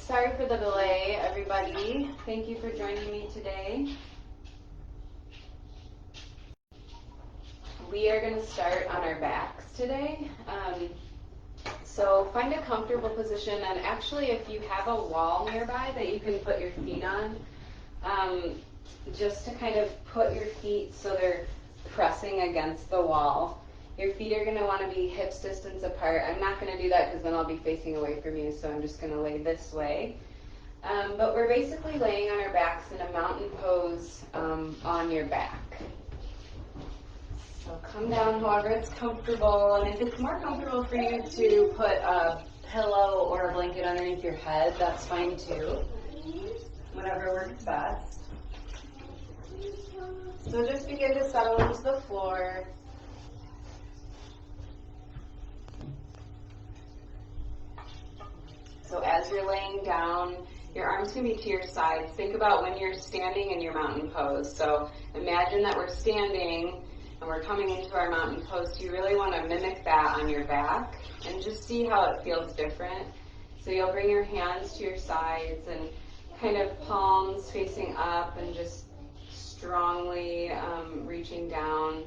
Sorry for the delay, everybody. Thank you for joining me today. We are going to start on our backs today. So find a comfortable position, and actually if you have a wall nearby that you can put your feet on, just to kind of put your feet so they're pressing against the wall. Your feet are going to want to be hips distance apart. I'm not going to do that because then I'll be facing away from you, so I'm just going to lay this way. But we're basically laying on our backs in a mountain pose on your back. So come down however it's comfortable, and if it's more comfortable for you to put a pillow or a blanket underneath your head, that's fine too. Whatever works best. So just begin to settle into the floor. So as you're laying down, your arms can be to your sides. Think about when you're standing in your mountain pose. So imagine that we're standing and we're coming into our mountain pose. You really want to mimic that on your back and just see how it feels different. So you'll bring your hands to your sides and kind of palms facing up and just strongly reaching down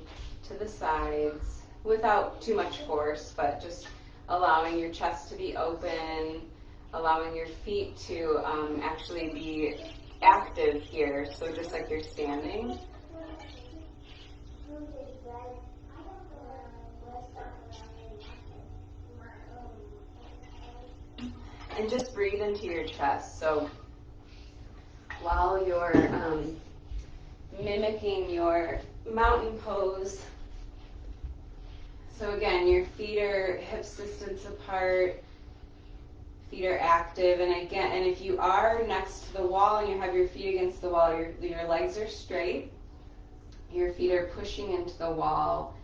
to the sides without too much force, but just allowing your chest to be open, allowing your feet to actually be active here, so just like you're standing. And just breathe into your chest. So while you're mimicking your mountain pose, so again, your feet are hips distance apart, feet are active, and again, and if you are next to the wall and you have your feet against the wall, your legs are straight, your feet are pushing into the wall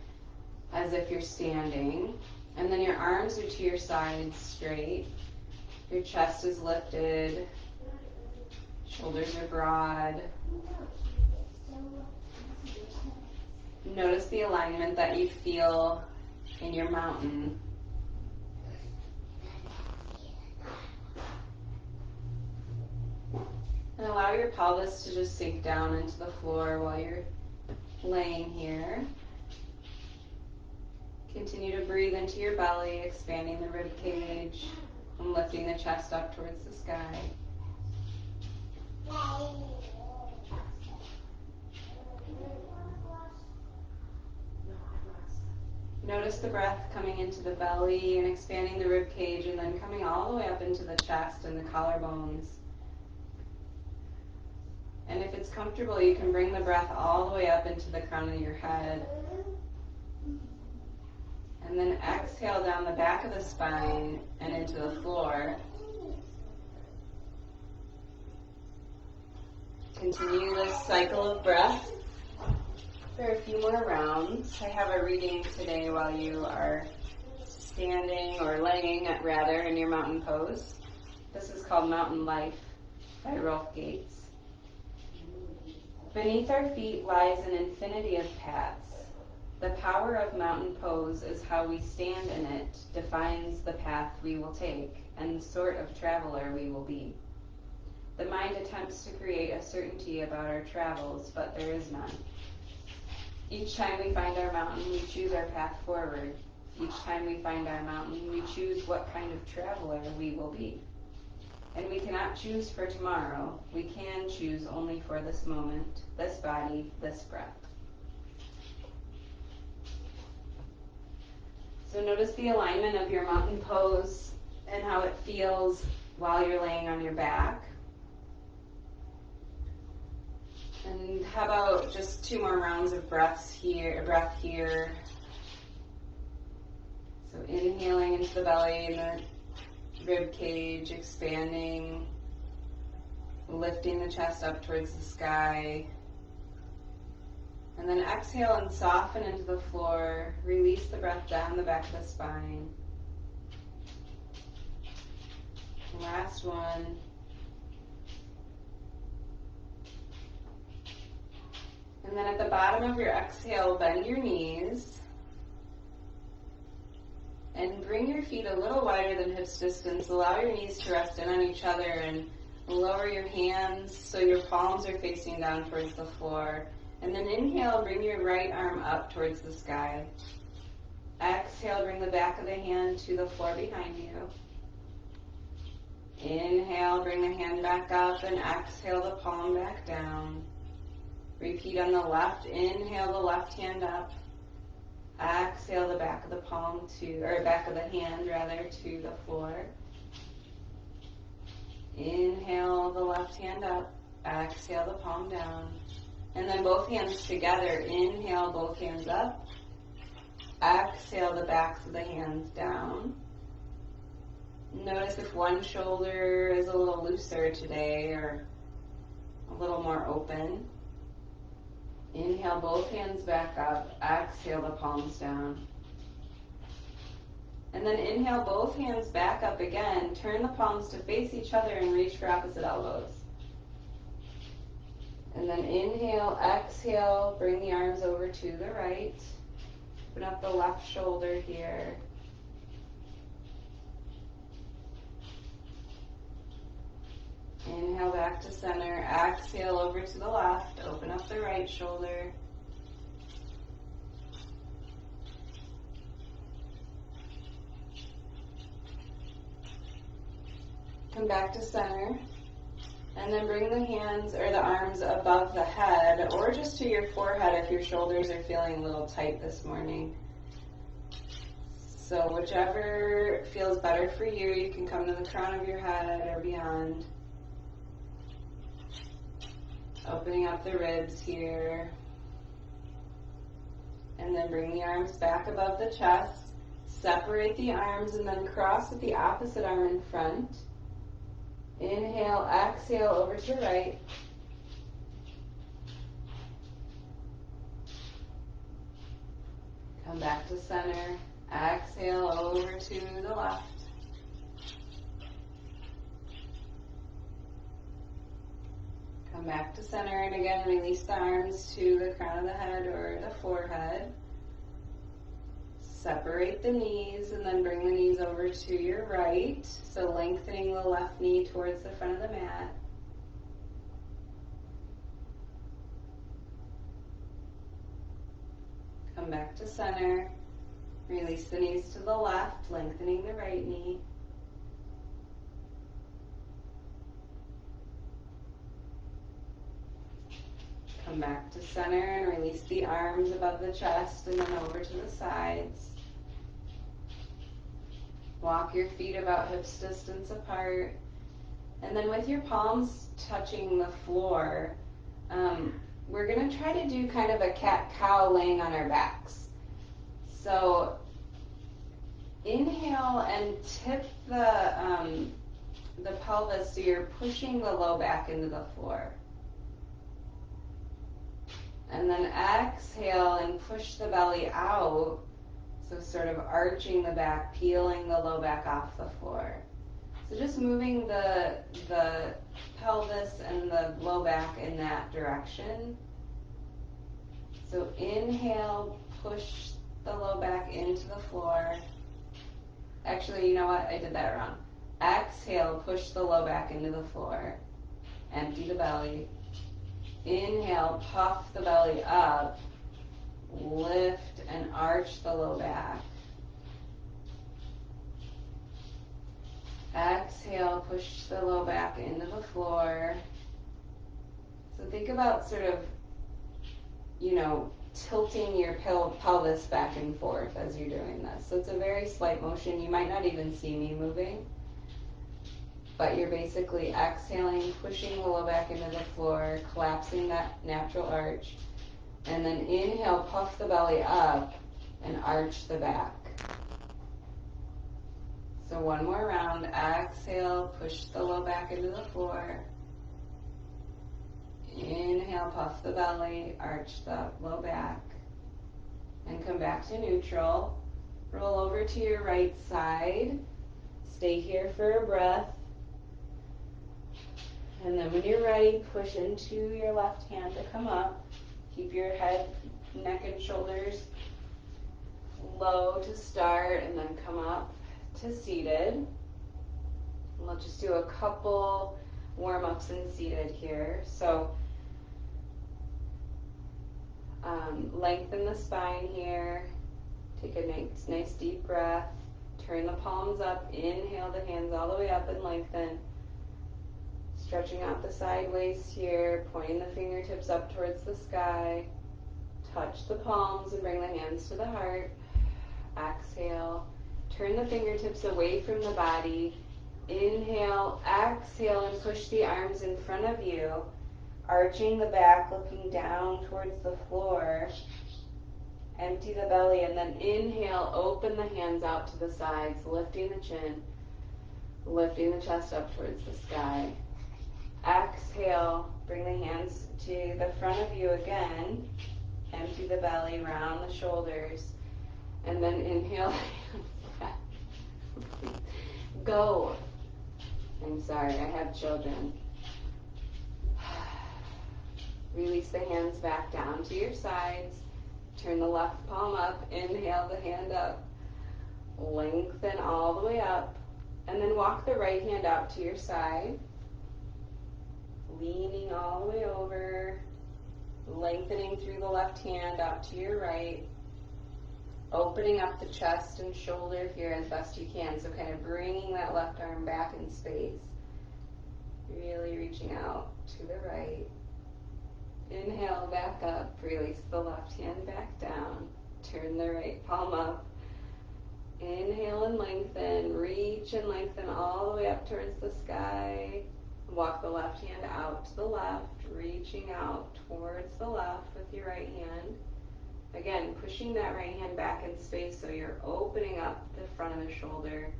as if you're standing, and then your arms are to your sides straight, your chest is lifted, shoulders are broad. Notice the alignment that you feel in your mountain. And allow your pelvis to just sink down into the floor while you're laying here. Continue to breathe into your belly, expanding the rib cage and lifting the chest up towards the sky. Notice the breath coming into the belly and expanding the rib cage and then coming all the way up into the chest and the collarbones. And if it's comfortable, you can bring the breath all the way up into the crown of your head. And then exhale down the back of the spine and into the floor. Continue this cycle of breath for a few more rounds. I have a reading today while you are standing or laying rather in your mountain pose. This is called Mountain Life by Rolf Gates. Beneath our feet lies an infinity of paths. The power of mountain pose is how we stand in it defines the path we will take and the sort of traveler we will be. The mind attempts to create a certainty about our travels, but there is none. Each time we find our mountain, we choose our path forward. Each time we find our mountain, we choose what kind of traveler we will be. And we cannot choose for tomorrow. We can choose only for this moment, this body, this breath. So notice the alignment of your mountain pose and how it feels while you're laying on your back. And how about just 2 more rounds of breath here. So inhaling into the belly and the rib cage, expanding, lifting the chest up towards the sky. And then exhale and soften into the floor. Release the breath down the back of the spine. Last one. And then at the bottom of your exhale, bend your knees. And bring your feet a little wider than hips distance. Allow your knees to rest in on each other and lower your hands so your palms are facing down towards the floor. And then inhale, bring your right arm up towards the sky. Exhale, bring the back of the hand to the floor behind you. Inhale, bring the hand back up, and exhale the palm back down. Repeat on the left. Inhale the left hand up. Exhale the back of the palm back of the hand to the floor. Inhale the left hand up. Exhale the palm down. And then both hands together. Inhale both hands up. Exhale the backs of the hands down. Notice if one shoulder is a little looser today or a little more open. Inhale both hands back up. Exhale the palms down. And then inhale both hands back up again. Turn the palms to face each other and reach for opposite elbows. And then inhale, exhale, bring the arms over to the right. Open up the left shoulder here. Inhale back to center. Exhale over to the left. Open up the right shoulder. Come back to center. And then bring the hands or the arms above the head or just to your forehead if your shoulders are feeling a little tight this morning. So whichever feels better for you, you can come to the crown of your head or beyond. Opening up the ribs here. And then bring the arms back above the chest. Separate the arms and then cross with the opposite arm in front. Inhale, exhale over to the right. Come back to center. Exhale over to the left. Come back to center and again release the arms to the crown of the head or the forehead. Separate the knees and then bring the knees over to your right. So lengthening the left knee towards the front of the mat. Come back to center. Release the knees to the left, lengthening the right knee. Come back to center and release the arms above the chest and then over to the sides. Walk your feet about hips distance apart. And then with your palms touching the floor, we're going to try to do kind of a cat-cow laying on our backs. So inhale and tip the pelvis so you're pushing the low back into the floor. And then exhale and push the belly out, so sort of arching the back, peeling the low back off the floor. So just moving the pelvis and the low back in that direction. So inhale, push the low back into the floor. Actually, you know what? I did that wrong. Exhale, push the low back into the floor. Empty the belly. Inhale, puff the belly up. Lift and arch the low back. Exhale, push the low back into the floor. So think about sort of, tilting your pelvis back and forth as you're doing this. So it's a very slight motion. You might not even see me moving, but you're basically exhaling, pushing the low back into the floor, collapsing that natural arch, and then inhale, puff the belly up and arch the back. So one more round. Exhale, push the low back into the floor. Inhale, puff the belly, arch the low back, and come back to neutral. Roll over to your right side. Stay here for a breath. And then when you're ready, push into your left hand to come up. Keep your head, neck, and shoulders low to start and then come up to seated. And we'll just do a couple warm-ups in seated here. So lengthen the spine here. Take a nice deep breath. Turn the palms up. Inhale the hands all the way up and lengthen. Stretching out the side waist here, pointing the fingertips up towards the sky. Touch the palms and bring the hands to the heart. Exhale. Turn the fingertips away from the body. Inhale, exhale, and push the arms in front of you. Arching the back, looking down towards the floor. Empty the belly, and then inhale, open the hands out to the sides, lifting the chin, lifting the chest up towards the sky. Exhale, bring the hands to the front of you again. Empty the belly, round the shoulders, and then inhale. Go. I'm sorry, I have children. Release the hands back down to your sides. Turn the left palm up. Inhale the hand up. Lengthen all the way up. And then walk the right hand out to your side. Leaning all the way over. Lengthening through the left hand out to your right. Opening up the chest and shoulder here as best you can. So kind of bringing that left arm back in space. Really reaching out to the right. Inhale, back up. Release the left hand back down. Turn the right palm up. Inhale and lengthen. Reach and lengthen all the way up towards the sky. Walk the left hand out to the left. Reaching out towards the left with your right hand. Again, pushing that right hand back in space so you're opening up the front of the shoulder.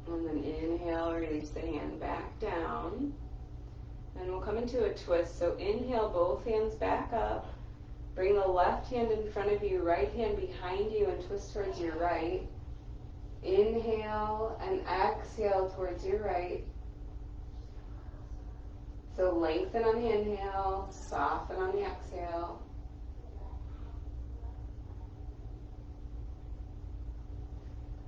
And then inhale, release the hand back down. And we'll come into a twist. So inhale, both hands back up. Bring the left hand in front of you, right hand behind you, and twist towards your right. Inhale and exhale towards your right. So lengthen on the inhale, soften on the exhale.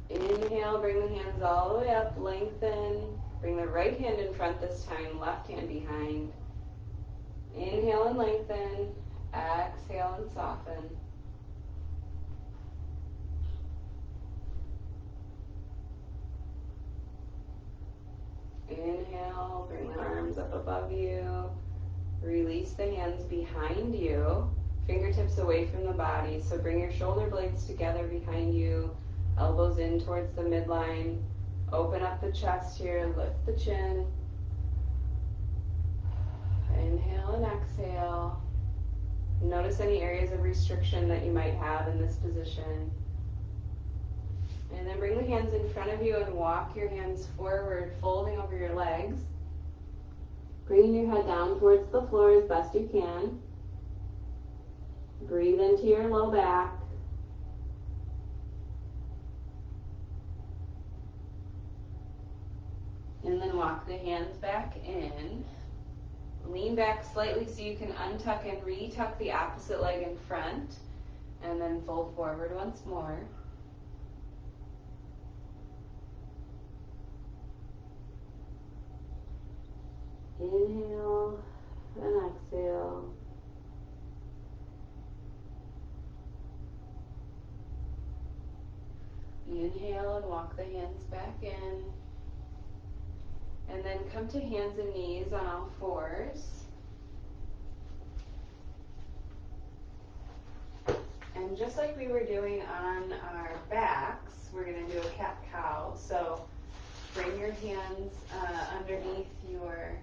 Inhale, bring the hands all the way up, lengthen. Bring the right hand in front this time, left hand behind. Inhale and lengthen. Exhale and soften. Inhale, bring the arms up above you. Release the hands behind you. Fingertips away from the body. So bring your shoulder blades together behind you. Elbows in towards the midline. Open up the chest here. Lift the chin. Inhale and exhale. Notice any areas of restriction that you might have in this position. And then bring the hands in front of you and walk your hands forward, folding over your legs. Bringing your head down towards the floor as best you can. Breathe into your low back. And then walk the hands back in. Lean back slightly so you can untuck and retuck the opposite leg in front. And then fold forward once more. Inhale and exhale. Inhale and walk the hands back in. And then come to hands and knees on all fours. And just like we were doing on our backs, we're going to do a cat-cow. So bring your hands underneath your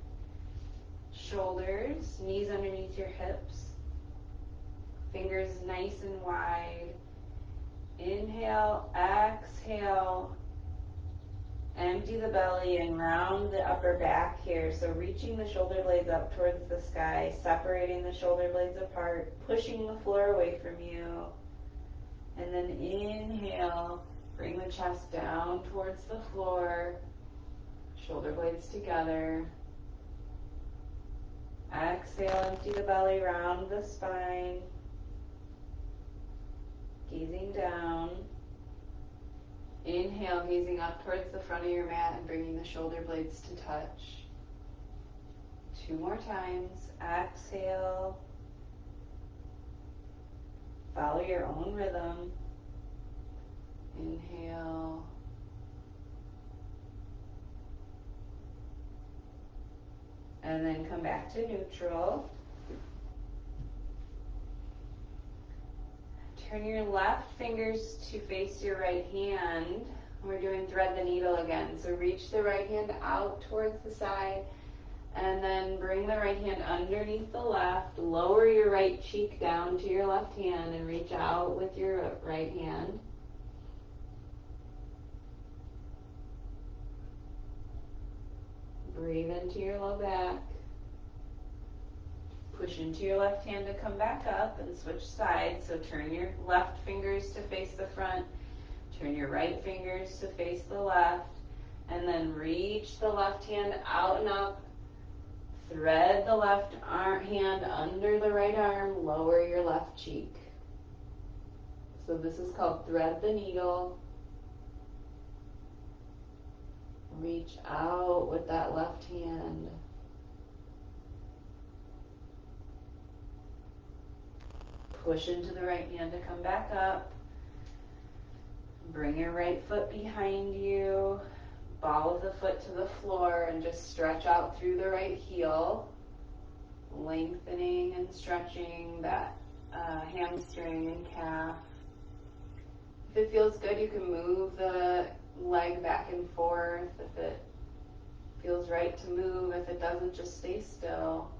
shoulders, knees underneath your hips, fingers nice and wide. Inhale, exhale. Empty the belly and round the upper back here. So reaching the shoulder blades up towards the sky, separating the shoulder blades apart, pushing the floor away from you. And then inhale, bring the chest down towards the floor, shoulder blades together. Exhale, empty the belly, round the spine. Gazing down. Inhale, gazing up towards the front of your mat and bringing the shoulder blades to touch. 2 more times. Exhale. Follow your own rhythm. Inhale. And then come back to neutral. Turn your left fingers to face your right hand. We're doing thread the needle again. So reach the right hand out towards the side and then bring the right hand underneath the left. Lower your right cheek down to your left hand and reach out with your right hand. Breathe into your low back. Push into your left hand to come back up and switch sides. So turn your left fingers to face the front. Turn your right fingers to face the left. And then reach the left hand out and up. Thread the left hand under the right arm. Lower your left cheek. So this is called thread the needle. Reach out with that left hand. Push into the right hand to come back up. Bring your right foot behind you. Ball of the foot to the floor and just stretch out through the right heel. Lengthening and stretching that hamstring and calf. If it feels good, you can move the leg back and forth. If it feels right to move, if it doesn't, just stay still.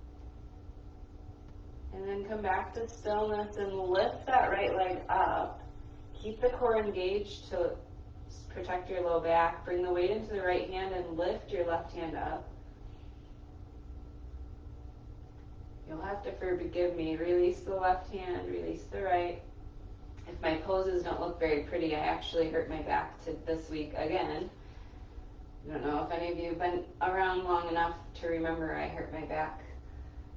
And then come back to stillness and lift that right leg up. Keep the core engaged to protect your low back. Bring the weight into the right hand and lift your left hand up. You'll have to forgive me. Release the left hand, release the right. If my poses don't look very pretty, I actually hurt my back this week again. I don't know if any of you have been around long enough to remember I hurt my back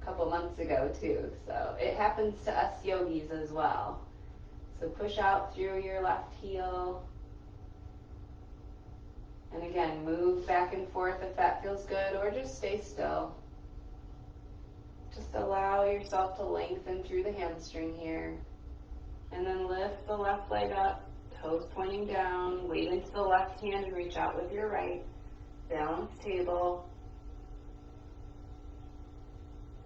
couple months ago too. So it happens to us yogis as well. So push out through your left heel. And again, move back and forth if that feels good, or just stay still. Just allow yourself to lengthen through the hamstring here. And then lift the left leg up, toes pointing down, weight into the left hand and reach out with your right. Balanced table.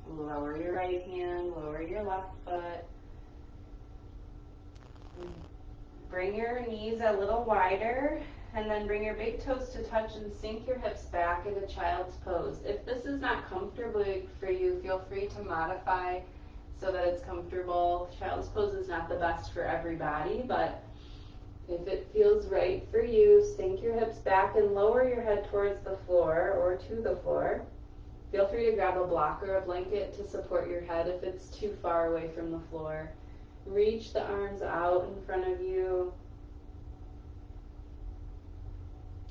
Lower your right hand, lower your left foot. Bring your knees a little wider, and then bring your big toes to touch and sink your hips back into child's pose. If this is not comfortable for you, feel free to modify so that it's comfortable. Child's pose is not the best for everybody, but if it feels right for you, sink your hips back and lower your head towards the floor or to the floor. Feel free to grab a block or a blanket to support your head if it's too far away from the floor. Reach the arms out in front of you.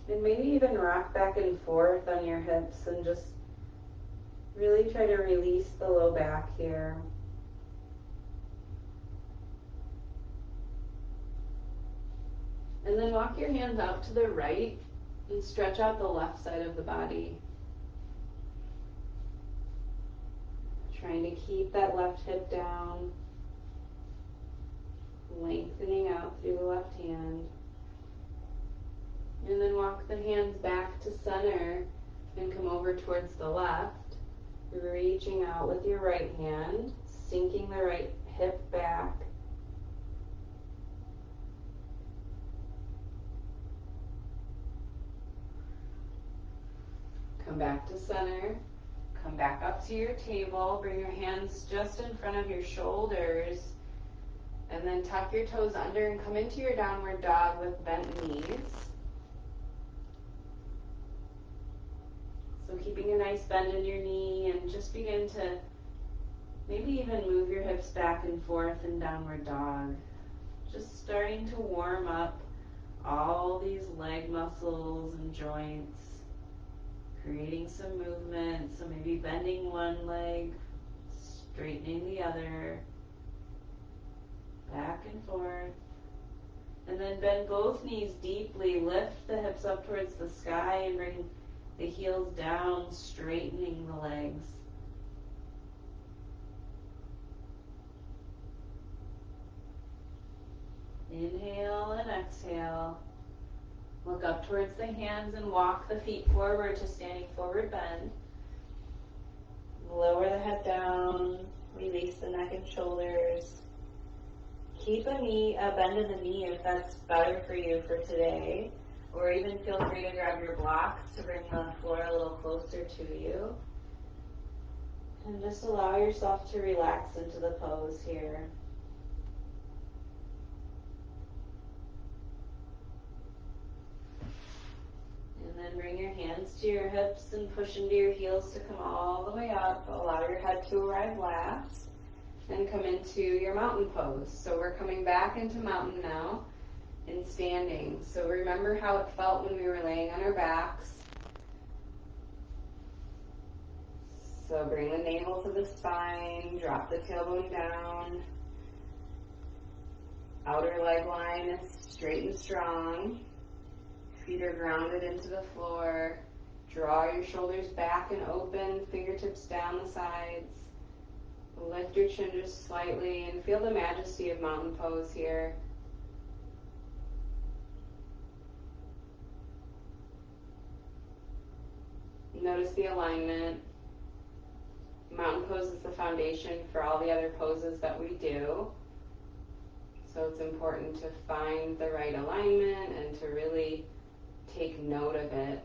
And maybe even rock back and forth on your hips and just really try to release the low back here. And then walk your hands out to the right and stretch out the left side of the body. Trying to keep that left hip down, lengthening out through the left hand. And then walk the hands back to center and come over towards the left, reaching out with your right hand, sinking the right hip back. Come back to center. Come back up to your table. Bring your hands just in front of your shoulders. And then tuck your toes under and come into your downward dog with bent knees. So keeping a nice bend in your knee, and just begin to maybe even move your hips back and forth in downward dog. Just starting to warm up all these leg muscles and joints. Creating some movement, so maybe bending one leg straightening the other, back and forth. And then bend both knees deeply, lift the hips up towards the sky and bring the heels down, straightening the legs. Inhale and exhale. Look up towards the hands and walk the feet forward to standing forward bend. Lower the head down, release the neck and shoulders. Keep a bend in the knee if that's better for you for today, or even feel free to grab your blocks to bring the floor a little closer to you. And just allow yourself to relax into the pose here. And then bring your hands to your hips and push into your heels to come all the way up. Allow your head to arrive last. And come into your mountain pose. So we're coming back into mountain now in standing. So remember how it felt when we were laying on our backs. So bring the navel to the spine, drop the tailbone down. Outer leg line is straight and strong. Feet are grounded into the floor. Draw your shoulders back and open, fingertips down the sides. Lift your chin just slightly and feel the majesty of mountain pose here. Notice the alignment. Mountain pose is the foundation for all the other poses that we do. So it's important to find the right alignment and to really take note of it.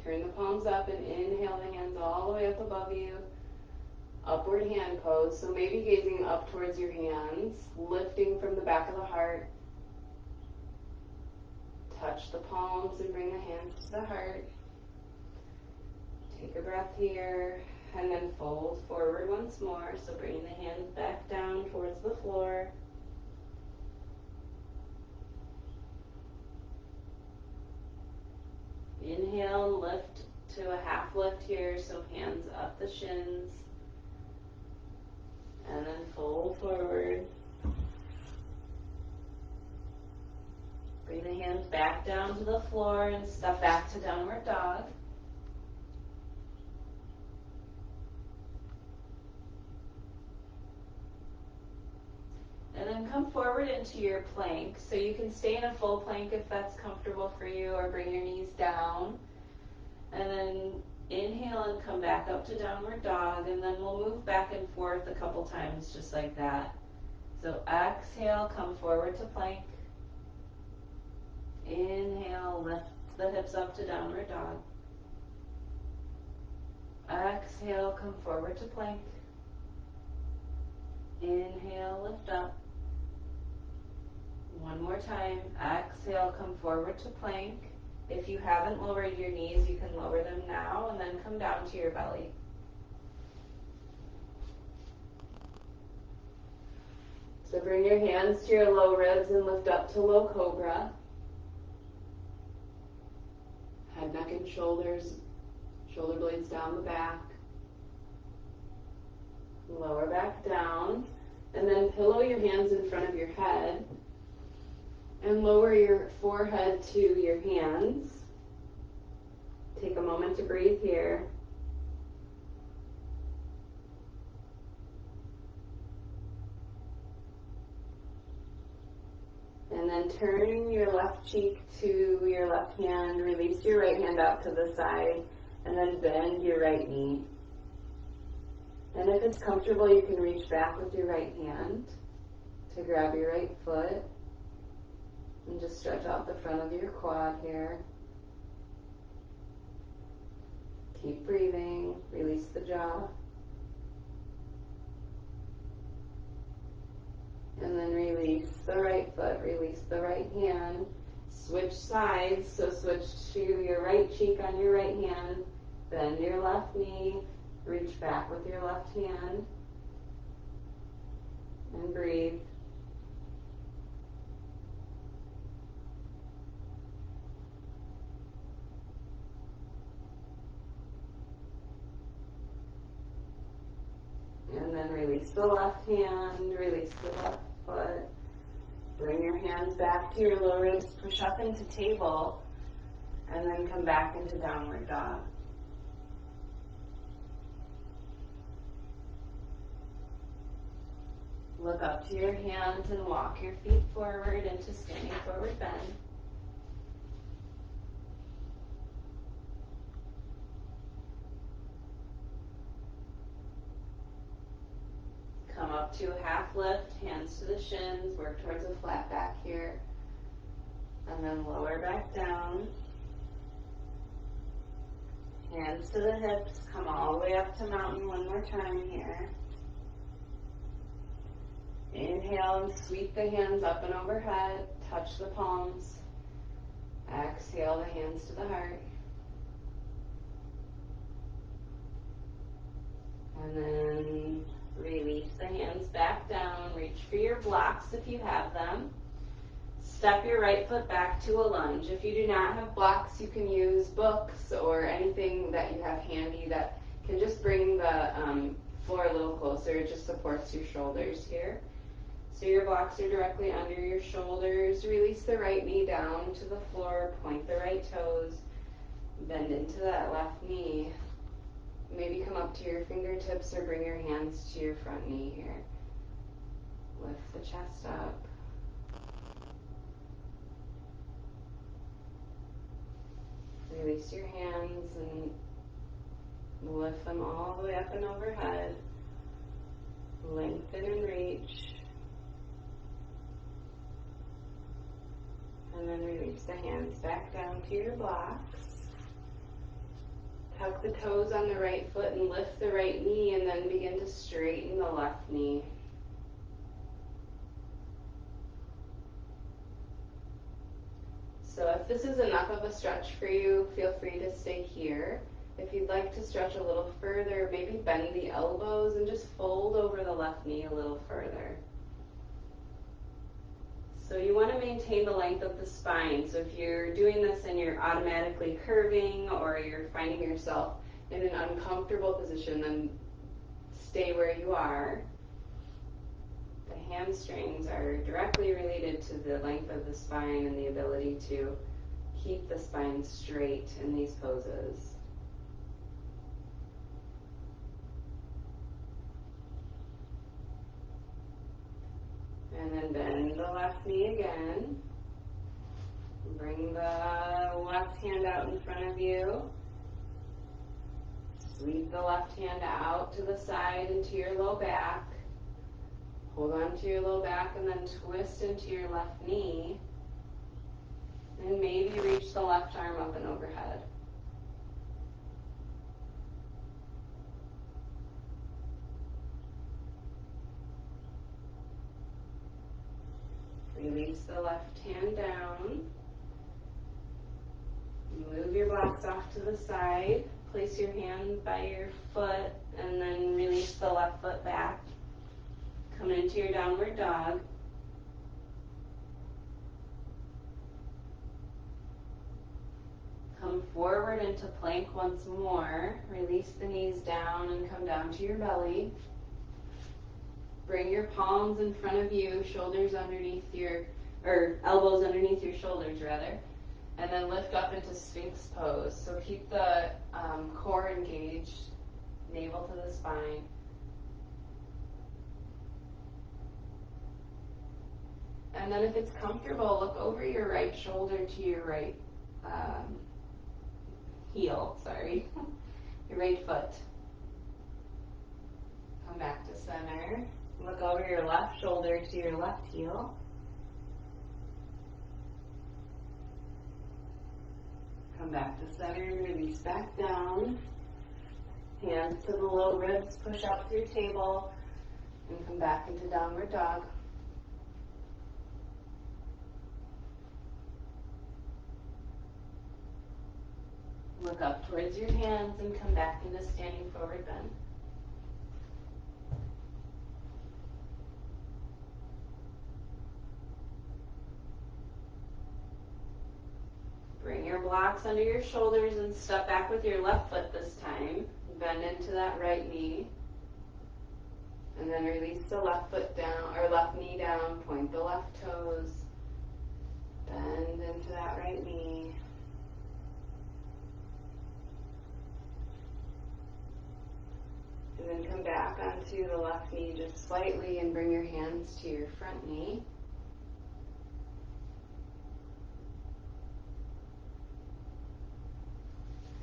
Turn the palms up and inhale the hands all the way up above you. Upward hand pose, so maybe gazing up towards your hands, lifting from the back of the heart. Touch the palms and bring the hands to the heart. Take a breath here, and then fold forward once more, so bringing the hands back down towards the floor. Inhale and lift to a half lift here, so hands up the shins. And then fold forward. Bring the hands back down to the floor and step back to downward dog. And then come forward into your plank. So you can stay in a full plank if that's comfortable for you, or bring your knees down. And then inhale and come back up to downward dog, and then we'll move back and forth a couple times just like that. So exhale, come forward to plank. Inhale, lift the hips up to downward dog. Exhale, come forward to plank. Inhale, lift up. One more time. Exhale, come forward to plank. If you haven't lowered your knees, you can lower them now and then come down to your belly. So bring your hands to your low ribs and lift up to low cobra. Head, neck, and shoulders, shoulder blades down the back. Lower back down, and then pillow your hands in front of your head and lower your forehead to your hands. Take a moment to breathe here. And then turn your left cheek to your left hand, release your right hand out to the side, and then bend your right knee. And if it's comfortable, you can reach back with your right hand to grab your right foot and just stretch out the front of your quad here. Keep breathing, release the jaw. And then release the right foot, release the right hand. Switch sides, so switch to your right cheek on your right hand, bend your left knee, reach back with your left hand, and breathe. release the left hand, release the left foot. Bring your hands back to your low ribs, push up into table, and then come back into downward dog. Look up to your hands and walk your feet forward into standing forward bend. Come up to a half lift, hands to the shins, work towards a flat back here, and then lower back down. Hands to the hips, come all the way up to mountain one more time here. Inhale and sweep the hands up and overhead, touch the palms. Exhale the hands to the heart. And then release the hands back down, reach for your blocks if you have them. Step your right foot back to a lunge. If you do not have blocks, you can use books or anything that you have handy that can just bring the floor a little closer. It just supports your shoulders here. So your blocks are directly under your shoulders. Release the right knee down to the floor, point the right toes, bend into that left knee. Maybe come up to your fingertips or bring your hands to your front knee here. Lift the chest up. Release your hands and lift them all the way up and overhead. Lengthen and reach. And then release the hands back down to your blocks. Tuck the toes on the right foot and lift the right knee, and then begin to straighten the left knee. So if this is enough of a stretch for you, feel free to stay here. If you'd like to stretch a little further, maybe bend the elbows and just fold over the left knee a little further. So you want to maintain the length of the spine. So if you're doing this and you're automatically curving or you're finding yourself in an uncomfortable position, then stay where you are. The hamstrings are directly related to the length of the spine and the ability to keep the spine straight in these poses. And then bend the left knee again. Bring the left hand out in front of you. Sweep the left hand out to the side into your low back. Hold on to your low back and then twist into your left knee. And maybe reach the left arm up and overhead. Release the left hand down. Move your blocks off to the side. Place your hand by your foot and then release the left foot back. Come into your downward dog. Come forward into plank once more. Release the knees down and come down to your belly. Bring your palms in front of you, shoulders underneath elbows underneath your shoulders rather. And then lift up into Sphinx pose. So keep the core engaged, navel to the spine. And then if it's comfortable, look over your right shoulder to your right heel, your right foot. Come back to center. Look over your left shoulder to your left heel. Come back to center and release back down. Hands to the low ribs, push up through table, and come back into downward dog. Look up towards your hands and come back into standing forward bend. Bring your blocks under your shoulders and step back with your left foot this time. Bend into that right knee. And then release the left foot down, or left knee down, point the left toes, bend into that right knee. And then come back onto the left knee just slightly and bring your hands to your front knee.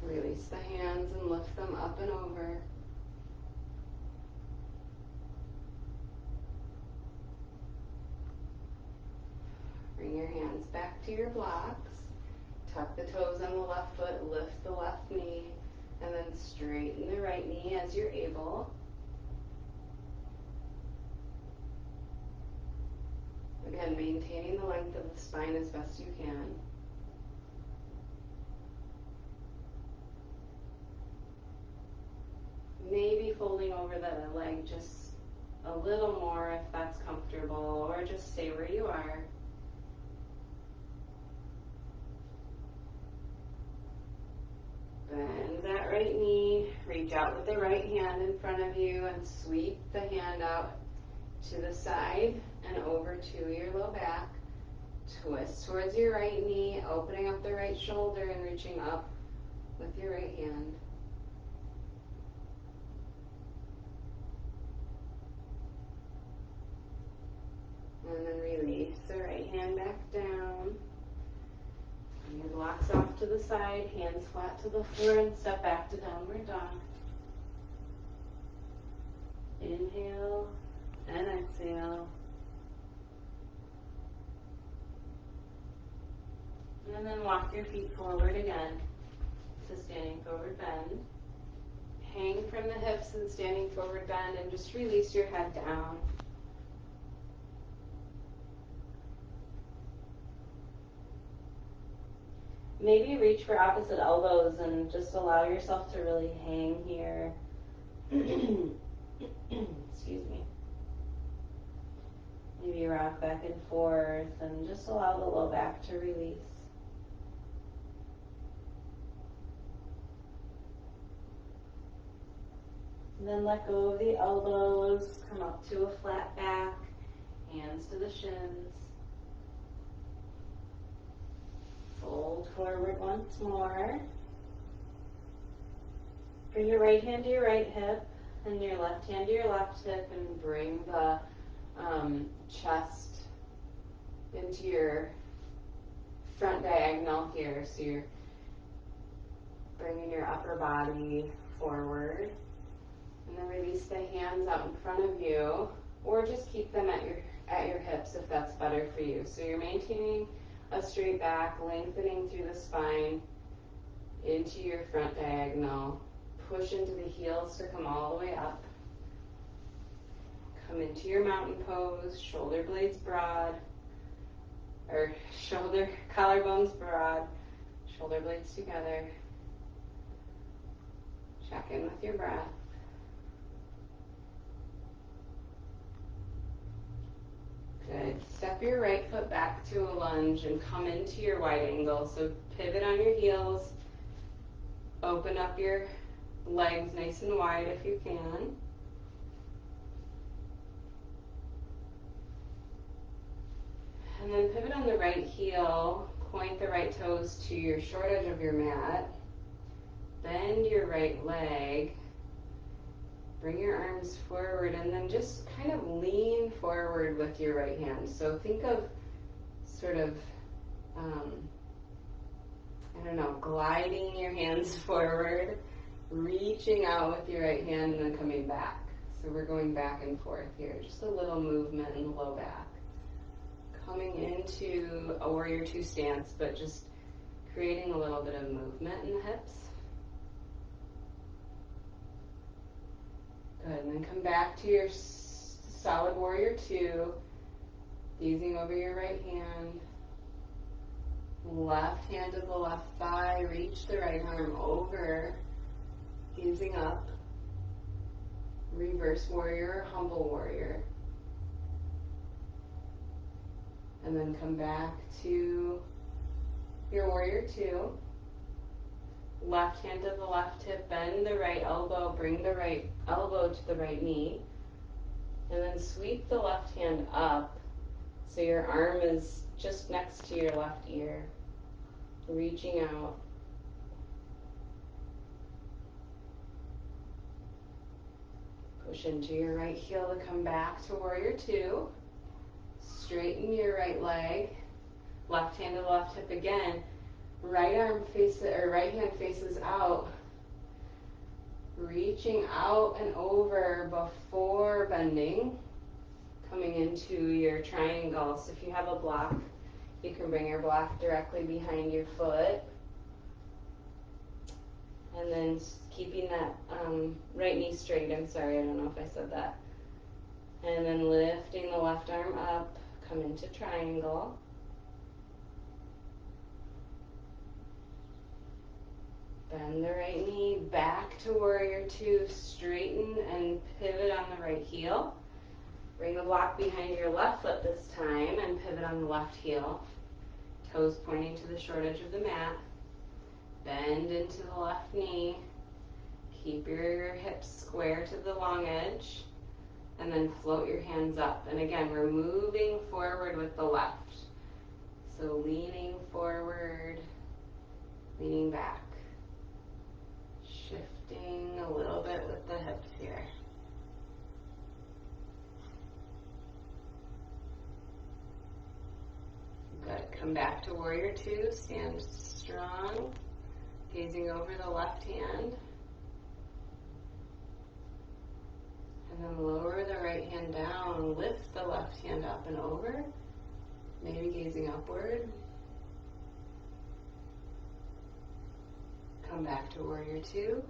Release the hands and lift them up and over. Bring your hands back to your blocks. Tuck the toes on the left foot, lift the left knee, and then straighten the right knee as you're able. Again, maintaining the length of the spine as best you can. Maybe folding over the leg just a little more if that's comfortable, or just stay where you are. Bend that right knee, reach out with the right hand in front of you and sweep the hand out to the side and over to your low back. Twist towards your right knee, opening up the right shoulder and reaching up with your right hand. And then release the right hand back down. Bring your blocks off to the side, hands flat to the floor, and step back to downward dog. Inhale and exhale. And then walk your feet forward again to standing forward bend. Hang from the hips and standing forward bend, and just release your head down. Maybe reach for opposite elbows and just allow yourself to really hang here. Excuse me. Maybe rock back and forth and just allow the low back to release. And then let go of the elbows, come up to a flat back, hands to the shins. Fold forward once more. Bring your right hand to your right hip and your left hand to your left hip, and bring the chest into your front diagonal here. So you're bringing your upper body forward. And then release the hands out in front of you, or just keep them at your hips if that's better for you. So you're maintaining a straight back, lengthening through the spine into your front diagonal. Push into the heels to come all the way up. Come into your mountain pose, shoulder blades broad, or collarbones broad, shoulder blades together. Check in with your breath. Good. Step your right foot back to a lunge and come into your wide angle. So pivot on your heels. Open up your legs nice and wide if you can. And then pivot on the right heel. Point the right toes to your short edge of your mat. Bend your right leg. Bring your arms forward, and then just kind of lean forward with your right hand. So think of sort of, gliding your hands forward, reaching out with your right hand, and then coming back. So we're going back and forth here. Just a little movement in the low back. Coming into a warrior two stance, but just creating a little bit of movement in the hips. Good, and then come back to your solid warrior two, gazing over your right hand. Left hand to the left thigh, reach the right arm over, gazing up. Reverse warrior, humble warrior. And then come back to your warrior two. Left hand to the left hip, bend the right elbow, bring the right elbow to the right knee. And then sweep the left hand up so your arm is just next to your left ear, reaching out. Push into your right heel to come back to warrior two. Straighten your right leg, left hand to the left hip again. Right arm faces, or right hand faces out. Reaching out and over before bending. Coming into your triangle. So if you have a block, you can bring your block directly behind your foot. And then keeping that right knee straight. I'm sorry, I don't know if I said that. And then lifting the left arm up, come into triangle. Bend the right knee back to warrior two, straighten and pivot on the right heel. Bring the block behind your left foot this time and pivot on the left heel. Toes pointing to the short edge of the mat. Bend into the left knee. Keep your hips square to the long edge. And then float your hands up. And again, we're moving forward with the left. So leaning forward, leaning back. Shifting a little bit with the hips here. Good. Come back to warrior two. Stand strong. Gazing over the left hand. And then lower the right hand down. Lift the left hand up and over. Maybe gazing upward. Come back to warrior two.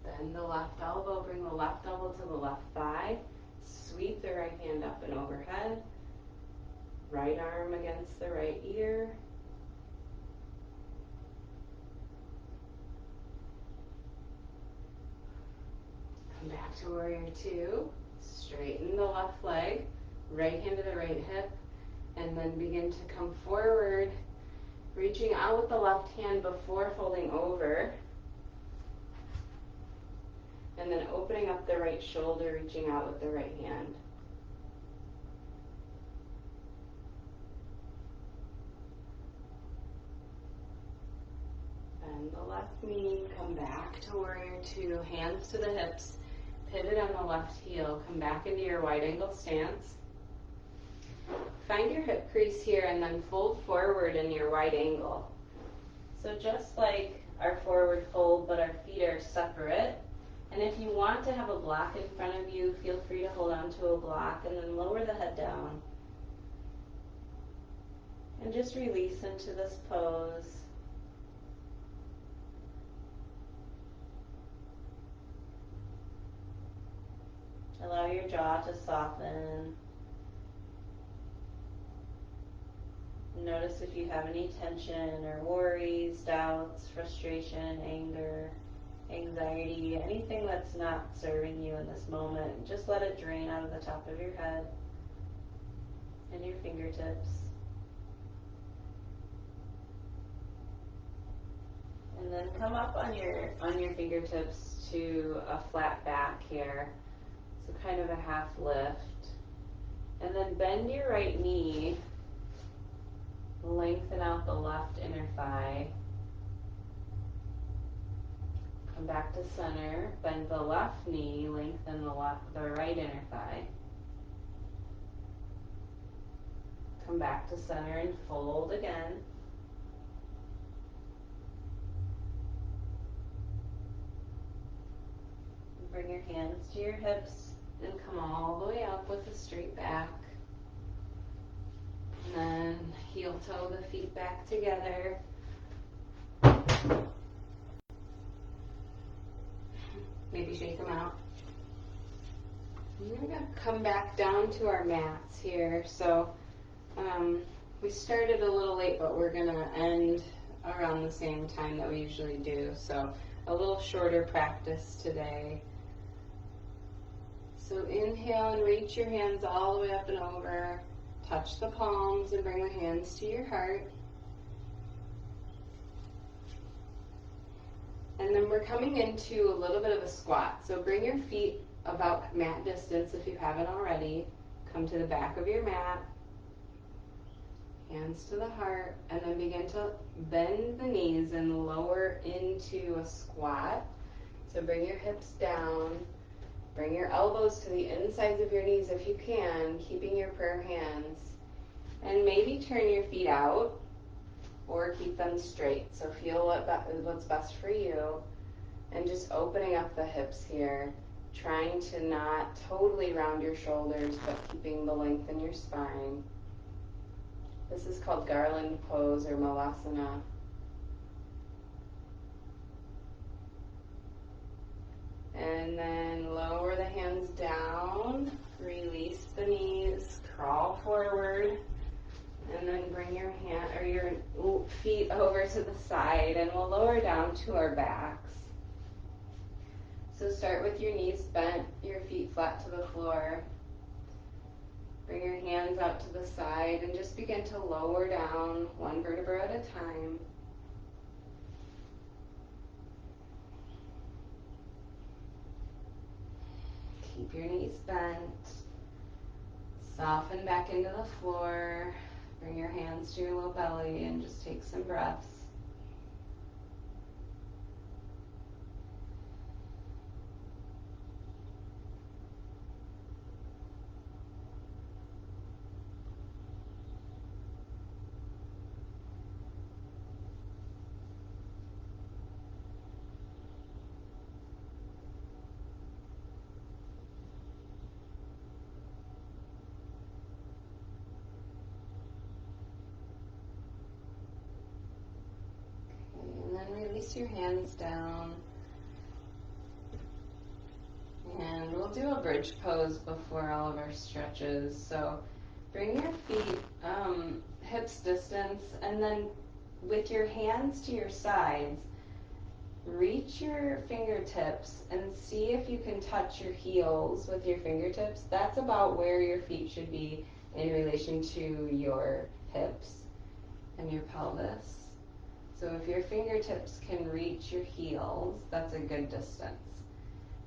Bend the left elbow. Bring the left elbow to the left thigh. Sweep the right hand up and overhead. Right arm against the right ear. Come back to warrior two. Straighten the left leg. Right hand to the right hip. And then begin to come forward. Reaching out with the left hand before folding over. And then opening up the right shoulder, reaching out with the right hand. Bend the left knee, come back to warrior two, hands to the hips, pivot on the left heel, come back into your wide angle stance. Find your hip crease here and then fold forward in your wide angle. So just like our forward fold, but our feet are separate. And if you want to have a block in front of you, feel free to hold on to a block and then lower the head down. And just release into this pose. Allow your jaw to soften. Notice if you have any tension or worries, doubts, frustration, anger, anxiety, anything that's not serving you in this moment. Just let it drain out of the top of your head and your fingertips. And then come up on your fingertips to a flat back here. So kind of a half lift. And then bend your right knee. Lengthen out the left inner thigh. Come back to center. Bend the left knee. Lengthen the right inner thigh. Come back to center and fold again. Bring your hands to your hips and come all the way up with a straight back. And then heel toe the feet back together. Maybe shake them out. We're going to come back down to our mats here. So we started a little late, but we're going to end around the same time that we usually do. So a little shorter practice today. So inhale and reach your hands all the way up and over. Touch the palms and bring the hands to your heart. And then we're coming into a little bit of a squat. So bring your feet about mat distance if you haven't already. Come to the back of your mat, hands to the heart, and then begin to bend the knees and lower into a squat. So bring your hips down, bring your elbows to the insides of your knees if you can, keeping your prayer hands. And maybe turn your feet out or keep them straight. So feel what's best for you. And just opening up the hips here, trying to not totally round your shoulders, but keeping the length in your spine. This is called garland pose or malasana. And then lower the hands down, release the knees, crawl forward, and then bring your hand or your feet over to the side, and we'll lower down to our backs. So start with your knees bent, your feet flat to the floor. Bring your hands out to the side and just begin to lower down one vertebra at a time. Keep your knees bent. Soften back into the floor. Bring your hands to your low belly and just take some breaths. Release your hands down, and we'll do a bridge pose before all of our stretches. So bring your feet hips distance, and then with your hands to your sides, reach your fingertips and see if you can touch your heels with your fingertips. That's about where your feet should be in relation to your hips and your pelvis. So if your fingertips can reach your heels, that's a good distance.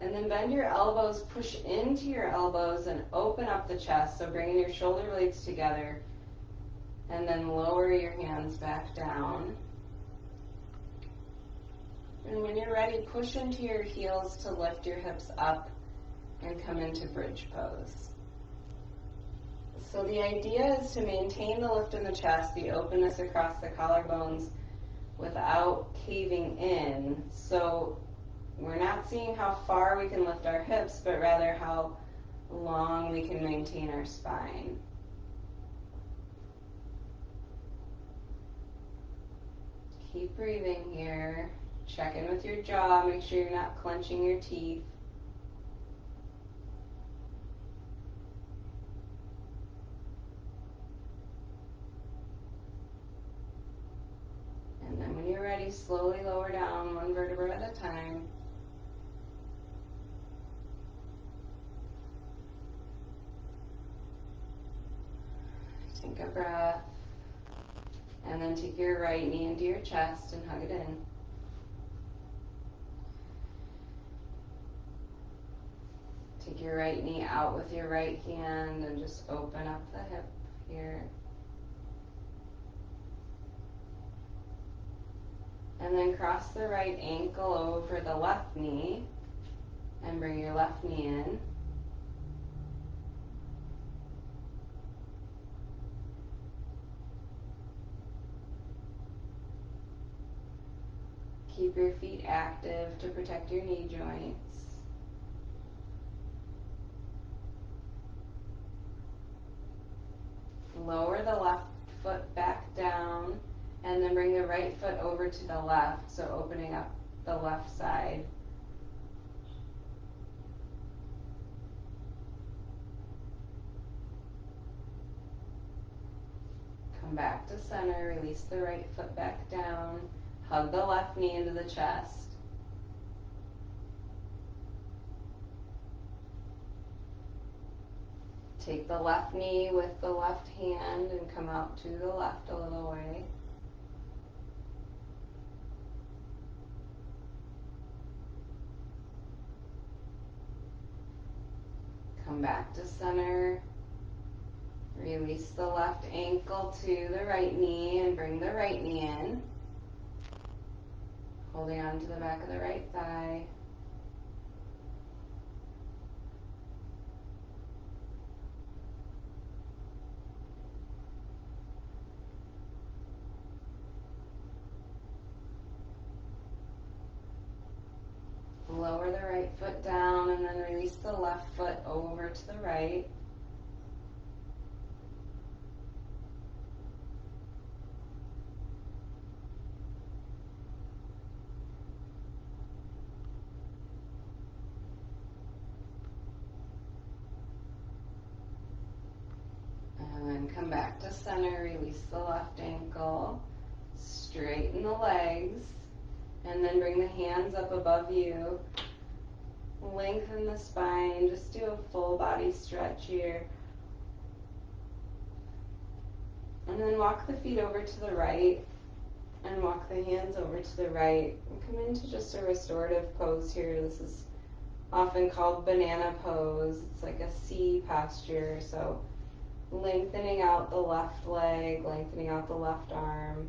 And then bend your elbows, push into your elbows and open up the chest. So bringing your shoulder blades together, and then lower your hands back down. And when you're ready, push into your heels to lift your hips up and come into bridge pose. So the idea is to maintain the lift in the chest, the openness across the collarbones, without caving in. So we're not seeing how far we can lift our hips, but rather how long we can maintain our spine. Keep breathing here. Check in with your jaw. Make sure you're not clenching your teeth. And then when you're ready, slowly lower down one vertebra at a time. Take a breath. And then take your right knee into your chest and hug it in. Take your right knee out with your right hand and just open up the hip here. And then cross the right ankle over the left knee and bring your left knee in. Keep your feet active to protect your knee joints. Lower the left foot back down, and then bring the right foot over to the left, so opening up the left side. Come back to center, release the right foot back down, hug the left knee into the chest. Take the left knee with the left hand and come out to the left a little way. Come back to center. Release the left ankle to the right knee and bring the right knee in. Holding on to the back of the right thigh. Lower the right foot down and then release the left foot over to the right. And then come back to center, release the left ankle, straighten the legs, and then bring the hands up above you. Lengthen the spine, just do a full body stretch here. And then walk the feet over to the right and walk the hands over to the right. And come into just a restorative pose here. This is often called banana pose. It's like a C posture. So lengthening out the left leg, lengthening out the left arm.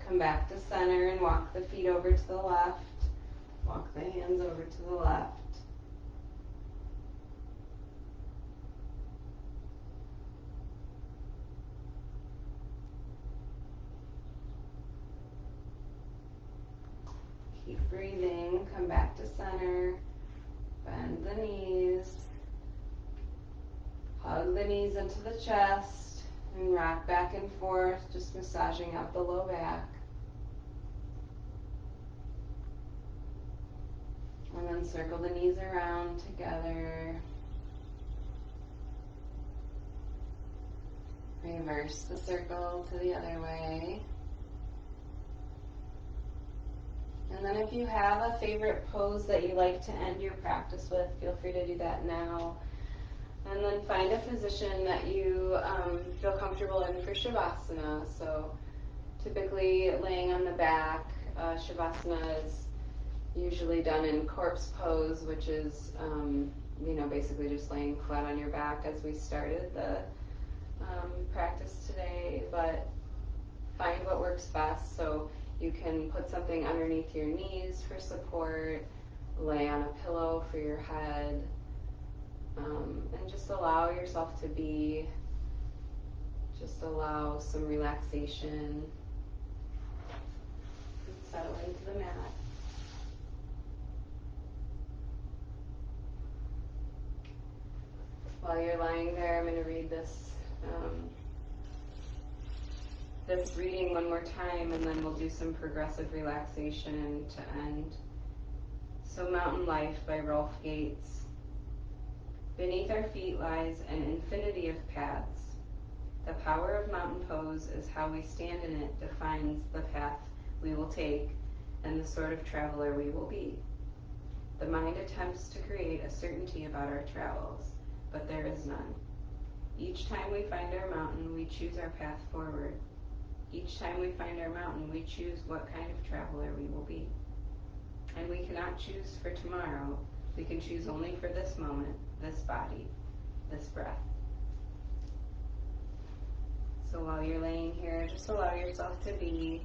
Come back to center and walk the feet over to the left. Walk the hands over to the left. Keep breathing. Come back to center. Bend the knees. Hug the knees into the chest and rock back and forth, just massaging out the low back. And then circle the knees around together. Reverse the circle to the other way. And then if you have a favorite pose that you like to end your practice with, feel free to do that now. And then find a position that you feel comfortable in for Shavasana. So typically laying on the back, Shavasana is usually done in corpse pose, which is, basically just laying flat on your back as we started the practice today, but find what works best. So you can put something underneath your knees for support, lay on a pillow for your head, and just allow yourself to be, just allow some relaxation, and settle into the mat. While you're lying there, I'm going to read this reading one more time, and then we'll do some progressive relaxation to end. So Mountain Life by Rolf Gates. Beneath our feet lies an infinity of paths. The power of mountain pose is how we stand in it defines the path we will take and the sort of traveler we will be. The mind attempts to create a certainty about our travels, but there is none. Each time we find our mountain, we choose our path forward. Each time we find our mountain, we choose what kind of traveler we will be. And we cannot choose for tomorrow. We can choose only for this moment, this body, this breath. So while you're laying here, just allow yourself to be.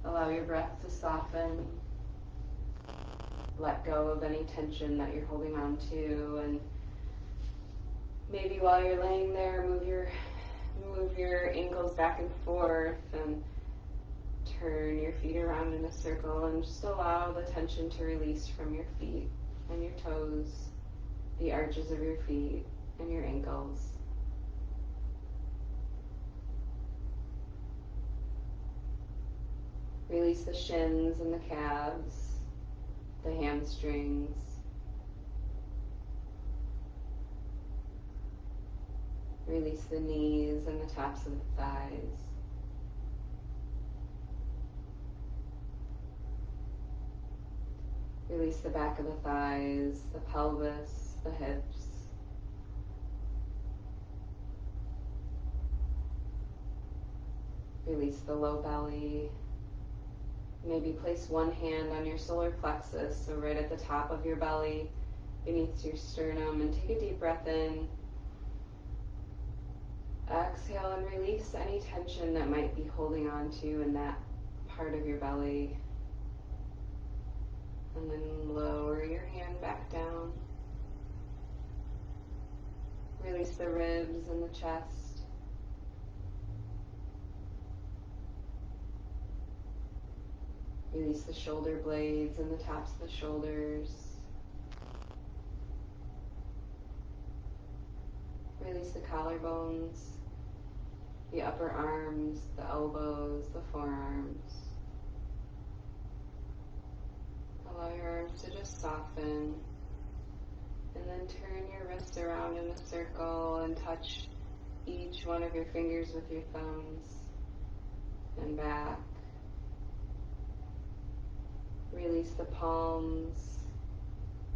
Allow your breath to soften. Let go of any tension that you're holding on to, and maybe while you're laying there, move your ankles back and forth and turn your feet around in a circle, and just allow the tension to release from your feet and your toes, the arches of your feet and your ankles. Release the shins and the calves, the hamstrings. Release the knees and the tops of the thighs. Release the back of the thighs, the pelvis, the hips. Release the low belly, Maybe place one hand on your solar plexus, so right at the top of your belly, beneath your sternum, and take a deep breath in. Exhale and release any tension that might be holding on to in that part of your belly. And then lower your hand back down. Release the ribs and the chest. Release the shoulder blades and the tops of the shoulders. Release the collarbones, the upper arms, the elbows, the forearms. Allow your arms to just soften. And then turn your wrists around in a circle and touch each one of your fingers with your thumbs and back. Release the palms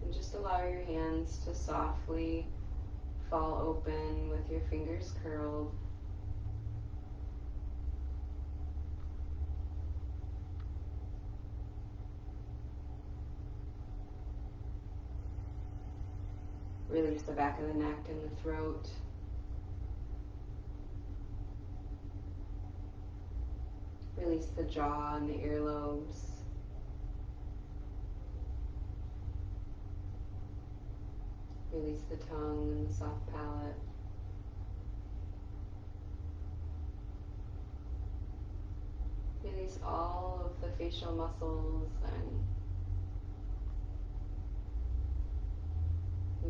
and just allow your hands to softly fall open with your fingers curled. Release the back of the neck and the throat. Release the jaw and the earlobes. Release the tongue and the soft palate. Release all of the facial muscles and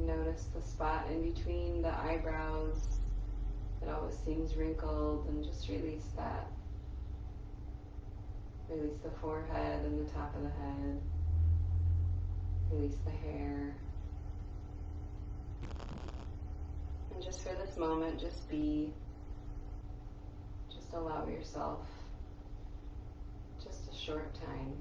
notice the spot in between the eyebrows that always seems wrinkled, and just release that. Release the forehead and the top of the head. Release the hair. And just for this moment, just be. Just allow yourself just a short time.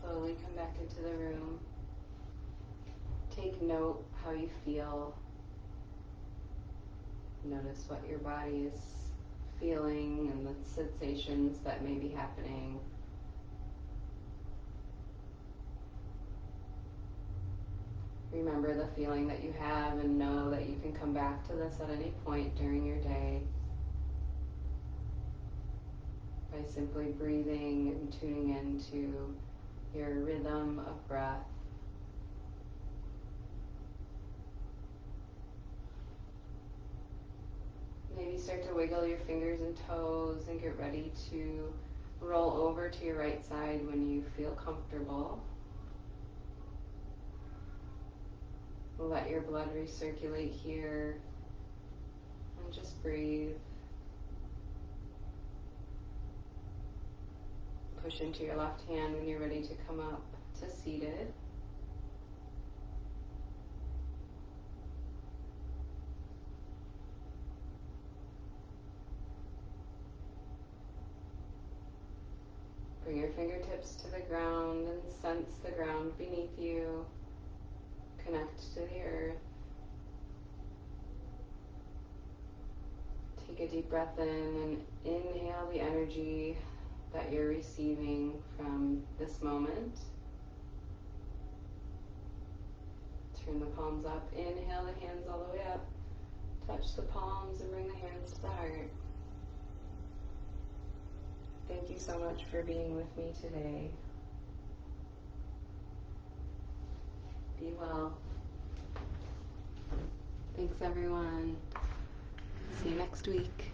Slowly come back into the room. Take note how you feel. Notice what your body is feeling and the sensations that may be happening. Remember the feeling that you have and know that you can come back to this at any point during your day by simply breathing and tuning into your rhythm of breath. Maybe start to wiggle your fingers and toes and get ready to roll over to your right side when you feel comfortable. Let your blood recirculate here and just breathe. Push into your left hand when you're ready to come up to seated. Bring your fingertips to the ground and sense the ground beneath you. Connect to the earth. Take a deep breath in and inhale the energy that you're receiving from this moment. Turn the palms up. Inhale the hands all the way up. Touch the palms and bring the hands to the heart. Thank you so much for being with me today. Be well. Thanks, everyone. See you next week.